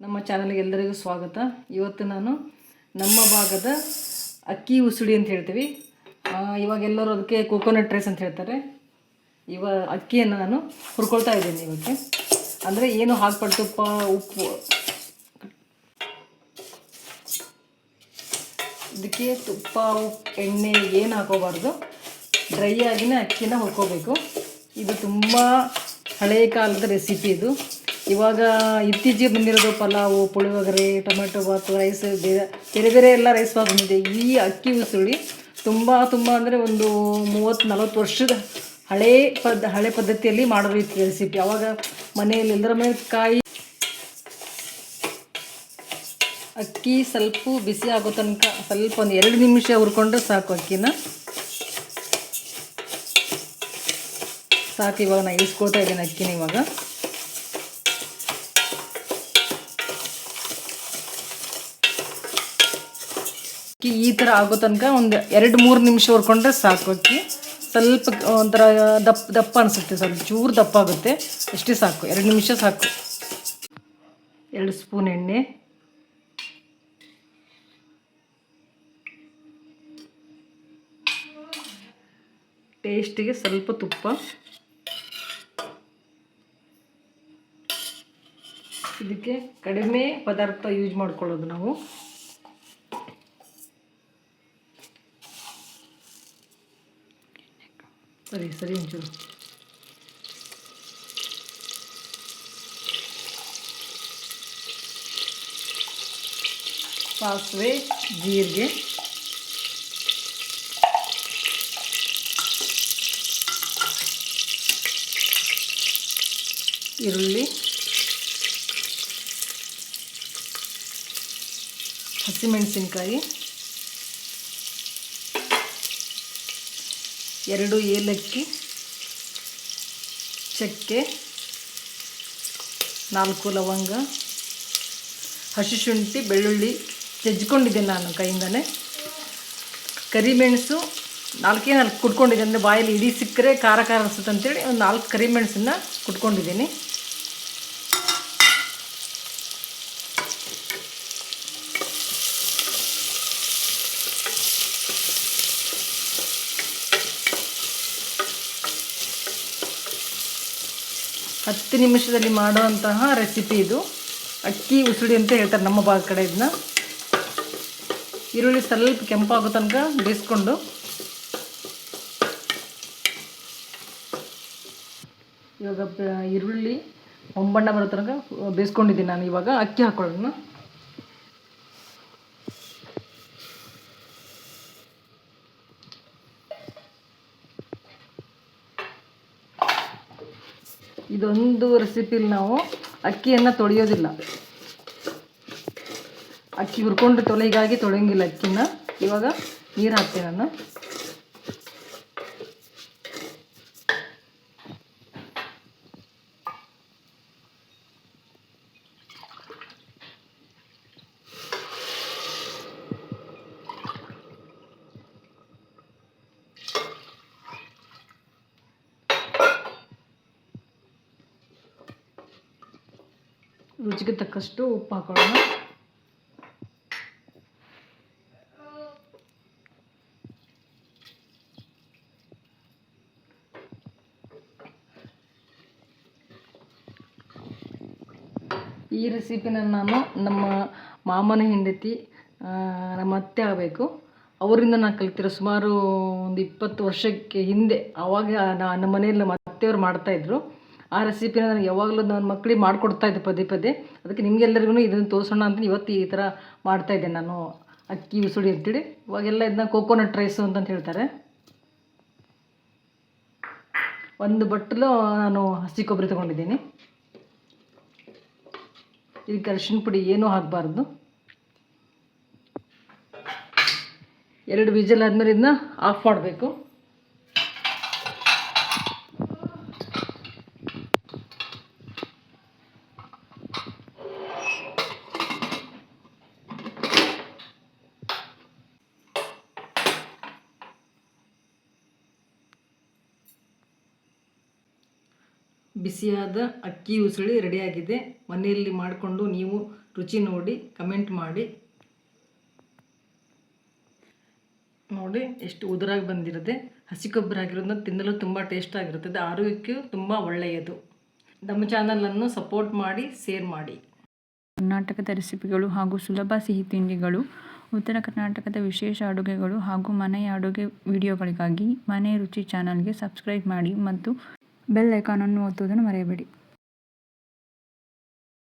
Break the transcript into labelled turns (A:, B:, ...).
A: ನಮ್ಮ ಚಾನಲ್ಗೆ ಎಲ್ಲರಿಗೂ ಸ್ವಾಗತ. ಇವತ್ತು ನಾನು ನಮ್ಮ ಭಾಗದ ಅಕ್ಕಿ ಉಸುಳಿ ಅಂತ ಹೇಳ್ತೀವಿ. ಇವಾಗ ಎಲ್ಲರೂ ಅದಕ್ಕೆ ಕೋಕೋನಟ್ ರೈಸ್ ಅಂತ ಹೇಳ್ತಾರೆ. ಅಕ್ಕಿಯನ್ನು ನಾನು ಹುರ್ಕೊಳ್ತಾ ಇದ್ದೀನಿ ಇವಕ್ಕೆ. ಅಂದರೆ ಏನು ಹಾಕ್ಬಾರ್ದು, ತುಪ್ಪ, ಉಪ್ಪು, ಇದಕ್ಕೆ ತುಪ್ಪ, ಉಪ್ಪು, ಎಣ್ಣೆ ಏನು ಹಾಕೋಬಾರ್ದು. ಡ್ರೈ ಆಗಿನೇ ಅಕ್ಕಿನ ಹುರ್ಕೋಬೇಕು. ಇದು ತುಂಬ ಹಳೆಯ ಕಾಲದ ರೆಸಿಪಿ ಇದು. ಇವಾಗ ಇತ್ತೀಚೆಗೆ ಬಂದಿರೋದು ಪಲಾವು, ಪುಳಿಯೋಗರೆ, ಟೊಮೆಟೊ ಬಾತು, ರೈಸ್, ಬೇರೆ ಬೇರೆ ಎಲ್ಲ ರೈಸ್ ಬಂದಿದೆ. ಈ ಅಕ್ಕಿ ಉಸುಳಿ ತುಂಬ ಅಂದರೆ ಒಂದು 30-40 ವರ್ಷದ ಹಳೆ ಪದ್ಧತಿಯಲ್ಲಿ ಮಾಡೋ ರೀತಿ ರೆಸಿಪಿ. ಆವಾಗ ಮನೆಯಲ್ಲಿ ಎಲ್ಲರ ಮೇಲೆ ಅಕ್ಕಿ ಸ್ವಲ್ಪ ಬಿಸಿ ಆಗೋ ತನಕ ಸ್ವಲ್ಪ ಒಂದು 2 ನಿಮಿಷ ಹುರ್ಕೊಂಡ್ರೆ ಸಾಕು. ಅಕ್ಕಿನ ಸಾಕು. ಇವಾಗ ನಾನು ಇಳಿಸ್ಕೊಳ್ತಾ ಇದ್ದೀನಿ ಅಕ್ಕಿನ. ಇವಾಗ ಅಕ್ಕಿ ಈ ಥರ ಆಗೋ ತನಕ ಒಂದು 2-3 ನಿಮಿಷ ಹುರ್ಕೊಂಡ್ರೆ ಸಾಕು. ಅಕ್ಕಿ ಸ್ವಲ್ಪ ಒಂಥರ ದಪ್ಪ ಅನಿಸುತ್ತೆ, ಸ್ವಲ್ಪ ಚೂರು ದಪ್ಪ ಆಗುತ್ತೆ, ಅಷ್ಟೇ ಸಾಕು. 2 ನಿಮಿಷ ಸಾಕು. 2 ಸ್ಪೂನ್ ಎಣ್ಣೆ, ಟೇಸ್ಟಿಗೆ ಸ್ವಲ್ಪ ತುಪ್ಪ, ಇದಕ್ಕೆ ಕಡಿಮೆ ಪದಾರ್ಥ ಯೂಸ್ ಮಾಡ್ಕೊಳ್ಳೋದು ನಾವು. ಸರಿ ಒಂಚೂರು ಸಾಸಿವೆ, ಜೀರಿಗೆ, ಈರುಳ್ಳಿ, ಹಸಿಮೆಣಸಿನ್ಕಾಯಿ, 2 ಏಲಕ್ಕಿ, ಚಕ್ಕೆ, 4 ಲವಂಗ, ಹಸಿ ಶುಂಠಿ, ಬೆಳ್ಳುಳ್ಳಿ ಜಜ್ಕೊಂಡಿದ್ದೇನೆ ನಾನು ಕೈಯಿಂದನೇ. ಕರಿಮೆಣಸು 4 ಕುಟ್ಕೊಂಡಿದ್ದೆ. ಅಂದರೆ ಬಾಯಲ್ಲಿ ಇಡೀ ಸಿಕ್ಕರೆ ಖಾರ ಅನಿಸುತ್ತೆ ಅಂತೇಳಿ ಒಂದು 4 ಕರಿಮೆಣಸನ್ನು ಕುಟ್ಕೊಂಡಿದ್ದೀನಿ. ಹತ್ತು ನಿಮಿಷದಲ್ಲಿ ಮಾಡುವಂತಹ ರೆಸಿಪಿ ಇದು. ಅಕ್ಕಿ ಉಸುಳಿ ಅಂತ ಹೇಳ್ತಾರೆ ನಮ್ಮ ಭಾಗ ಕಡೆ ಇದನ್ನ. ಈರುಳ್ಳಿ ಸ್ವಲ್ಪ ಕೆಂಪಾಗೋ ತನಕ ಬೇಯಿಸ್ಕೊಂಡು, ಇವಾಗ ಈರುಳ್ಳಿ ಹೊಂಬಣ್ಣ ಬರೋ ತನಕ ಬೇಯಿಸ್ಕೊಂಡಿದ್ದೀನಿ ನಾನು. ಇವಾಗ ಅಕ್ಕಿ ಹಾಕೊಳ್ಳೋಣ. ಇದೊಂದು ರೆಸಿಪಿಲಿ ನಾವು ಅಕ್ಕಿಯನ್ನು ತೊಳೆಯೋದಿಲ್ಲ. ಅಕ್ಕಿ ಹುರ್ಕೊಂಡು ತೊಳೆಗಾಗಿ ತೊಳೆಯಂಗಿಲ್ಲ ಅಕ್ಕಿನ. ಇವಾಗ ನೀರು ಹಾಕ್ತೀನಿ ನಾನು. ರುಚಿಗೆ ತಕ್ಕಷ್ಟು ಉಪ್ಪು ಹಾಕೊಳ್ಳೋಣ. ಈ ರೆಸಿಪಿನ ನಾನು ನಮ್ಮ ಮಾಮನ ಹೆಂಡತಿ, ನಮ್ಮ ಅತ್ತೆ ಆಗಬೇಕು, ಅವರಿಂದ ನಾನು ಕಲಿತಿರೋ. ಸುಮಾರು ಒಂದು 20 ವರ್ಷಕ್ಕೆ ಹಿಂದೆ. ಆವಾಗ ನಮ್ಮ ಮನೆಯಲ್ಲಿ ನಮ್ಮ ಅತ್ತೆಯವರು ಮಾಡ್ತಾಯಿದ್ರು. ಆ ರೆಸಿಪಿನ ನನಗೆ ಯಾವಾಗಲೂ ನನ್ನ ಮಕ್ಕಳಿಗೆ ಮಾಡಿಕೊಡ್ತಾಯಿದ್ದೆ ಪದೇ. ಅದಕ್ಕೆ ನಿಮಗೆಲ್ಲರಿಗೂ ಇದನ್ನು ತೋರಿಸೋಣ ಅಂತ ಇವತ್ತು ಈ ಥರ ಮಾಡ್ತಾಯಿದ್ದೆ ನಾನು, ಅಕ್ಕಿ ಉಸುಳಿ ಅಂತೇಳಿ. ಇವಾಗೆಲ್ಲ ಇದನ್ನ ಕೋಕೋನಟ್ ರೈಸು ಅಂತ ಹೇಳ್ತಾರೆ. 1 ಬಟ್ಟಲು ನಾನು ಹಸಿ ಕೊಬ್ಬರಿ ತೊಗೊಂಡಿದ್ದೀನಿ. ಇದಕ್ಕೆ ಅರಿಶಿನ ಪುಡಿ ಏನೂ ಹಾಕಬಾರ್ದು. 2 ವಿಜಲ್ ಆದಮೇಲೆ ಇದನ್ನ ಆಫ್ ಮಾಡಬೇಕು. ಬಿಸಿಯಾದ ಅಕ್ಕಿ ಉಸುಳಿ ರೆಡಿಯಾಗಿದೆ. ಮನೆಯಲ್ಲಿ ಮಾಡಿಕೊಂಡು ನೀವು ರುಚಿ ನೋಡಿ ಕಮೆಂಟ್ ಮಾಡಿ. ನೋಡಿ ಎಷ್ಟು ಉದುರಾಗಿ ಬಂದಿರುತ್ತೆ. ಹಸಿ ಕೊಬ್ಬರಿ ಆಗಿರೋದನ್ನ ತಿನ್ನಲು ತುಂಬ ಟೇಸ್ಟ್ ಆಗಿರುತ್ತದೆ. ಆರೋಗ್ಯಕ್ಕೂ ತುಂಬ ಒಳ್ಳೆಯದು. ನಮ್ಮ ಚಾನಲನ್ನು ಸಪೋರ್ಟ್ ಮಾಡಿ, ಶೇರ್ ಮಾಡಿ.
B: ಕರ್ನಾಟಕದ ರೆಸಿಪಿಗಳು ಹಾಗೂ ಸುಲಭ ಸಿಹಿ ತಿಂಡಿಗಳು, ಉತ್ತರ ಕರ್ನಾಟಕದ ವಿಶೇಷ ಅಡುಗೆಗಳು ಹಾಗೂ ಮನೆಯ ಅಡುಗೆ ವಿಡಿಯೋಗಳಿಗಾಗಿ ಮನೆ ರುಚಿ ಚಾನಲ್ಗೆ ಸಬ್ಸ್ಕ್ರೈಬ್ ಮಾಡಿ ಮತ್ತು ಬೆಲ್ ಐಕಾನನ್ನು ಒತ್ತುವುದನ್ನು ಮರೆಯಬೇಡಿ.